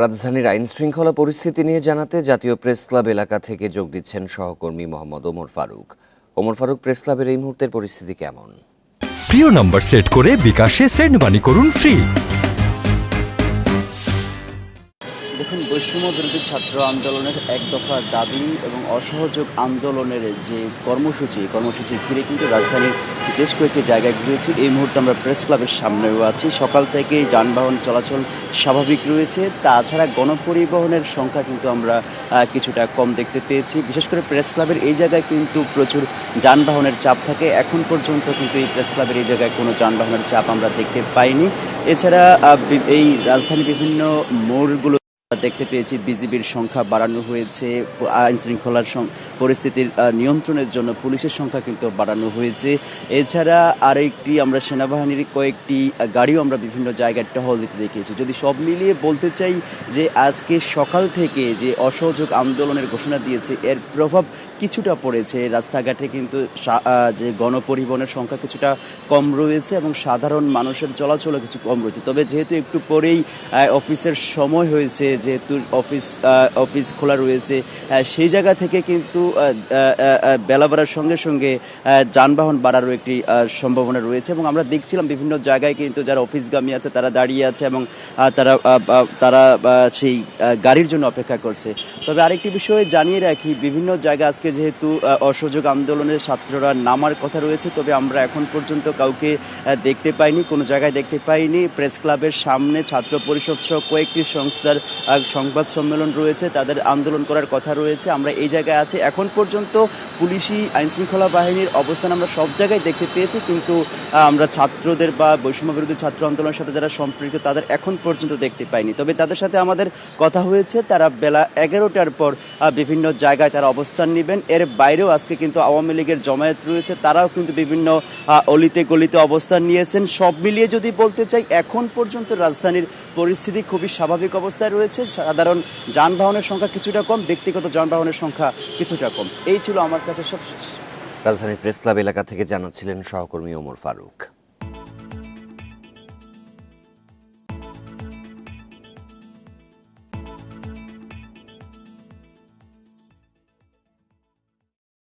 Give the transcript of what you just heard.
রাজধানীর আইন শৃঙ্খলা পরিস্থিতি নিয়ে জানাতে জাতীয় প্রেস ক্লাব এলাকা থেকে যোগ দিচ্ছেন সহকর্মী মোহাম্মদ ওমর ফারুক। ওমর ফারুক, প্রেস ক্লাবের এই মুহূর্তের পরিস্থিতি কেমন? প্রিয় নম্বর সেট করে বিকাশে সেন্ড মানি করুন ফ্রি। দেখুন, বৈষম্য বিরোধী ছাত্র আন্দোলনের এক দফা দাবি এবং অসহযোগ আন্দোলনের যে কর্মসূচি ঘিরে কিন্তু রাজধানীর বেশ কয়েকটি জায়গায় ঘুরেছি। এই মুহূর্তে আমরা প্রেস ক্লাবের সামনেও আছি। সকাল থেকেই যানবাহন চলাচল স্বাভাবিক রয়েছে। তাছাড়া গণপরিবহনের সংখ্যা কিন্তু আমরা কিছুটা কম দেখতে পেয়েছি। বিশেষ করে প্রেস ক্লাবের এই জায়গায় কিন্তু প্রচুর যানবাহনের চাপ থাকে। এখন পর্যন্ত কিন্তু এই প্রেস ক্লাবের এই জায়গায় কোনো যানবাহনের চাপ আমরা দেখতে পাইনি। এছাড়া এই রাজধানীর বিভিন্ন মোড়গুলো দেখতে পেয়েছি বিজিবির সংখ্যা বাড়ানো হয়েছে। আইন শৃঙ্খলার পরিস্থিতির নিয়ন্ত্রণের জন্য পুলিশের সংখ্যা কিন্তু বাড়ানো হয়েছে। এছাড়া আরেকটি আমরা সেনাবাহিনীর কয়েকটি গাড়িও আমরা বিভিন্ন জায়গায় টহল দিতে দেখেছি। যদি সব মিলিয়ে বলতে চাই যে আজকে সকাল থেকে যে অসহযোগ আন্দোলনের ঘোষণা দিয়েছে, এর প্রভাব কিছুটা পড়েছে। রাস্তাঘাটে কিন্তু যে গণপরিবহনের সংখ্যা কিছুটা কম রয়েছে এবং সাধারণ মানুষের চলাচলও কিছু কম রয়েছে। তবে যেহেতু একটু পরেই অফিসের সময় হয়েছে, যেহেতু অফিস খোলা রয়েছে, সেই জায়গা থেকে কিন্তু বেলা বাড়ার সঙ্গে সঙ্গে যানবাহন বাড়ারও একটি সম্ভাবনা রয়েছে। এবং আমরা দেখছিলাম বিভিন্ন জায়গায় কিন্তু যারা অফিসগামী আছে তারা দাঁড়িয়ে আছে এবং তারা সেই গাড়ির জন্য অপেক্ষা করছে। তবে আরেকটি বিষয় জানিয়ে রাখি, বিভিন্ন জায়গায় আজকে যেহেতু অসহযোগ আন্দোলনের ছাত্ররা নামার কথা রয়েছে, তবে আমরা এখন পর্যন্ত কাউকে দেখতে পাইনি, কোনো জায়গায় দেখতে পাইনি। প্রেস ক্লাবের সামনে ছাত্র পরিষদ সহ কয়েকটি সংস্থার সংবাদ সম্মেলন রয়েছে, তাদের আন্দোলন করার কথা রয়েছে। আমরা এই জায়গায় আছি। এখন পর্যন্ত পুলিশি আইনশৃঙ্খলা বাহিনীর অবস্থান আমরা সব জায়গায় দেখতে পেয়েছি, কিন্তু আমরা ছাত্রদের বা বৈষম্য বিরোধী ছাত্র আন্দোলনের সাথে যারা সম্পৃক্ত তাদের এখন পর্যন্ত দেখতে পাইনি। তবে তাদের সাথে আমাদের কথা হয়েছে, তারা বেলা 11টার পর বিভিন্ন জায়গায় তারা অবস্থান নেবেন। এর বাইরেও আজকে কিন্তু আওয়ামী লীগের জমায়েত রয়েছে, তারাও কিন্তু বিভিন্ন অলিতে গলিতে অবস্থান নিয়েছেন। সব মিলিয়ে যদি বলতে চাই, এখন পর্যন্ত রাজধানীর পরিস্থিতি খুবই স্বাভাবিক অবস্থায় রয়েছে। সাধারণ যানবাহনের সংখ্যা কিছুটা কম, ব্যক্তিগত যানবাহনের সংখ্যা কিছুটা কম। এই ছিল আমার কাছে সব। রাজধানীর প্রেস ক্লাব এলাকা থেকে জানাচ্ছিলেন সহকর্মী ওমর ফারুক।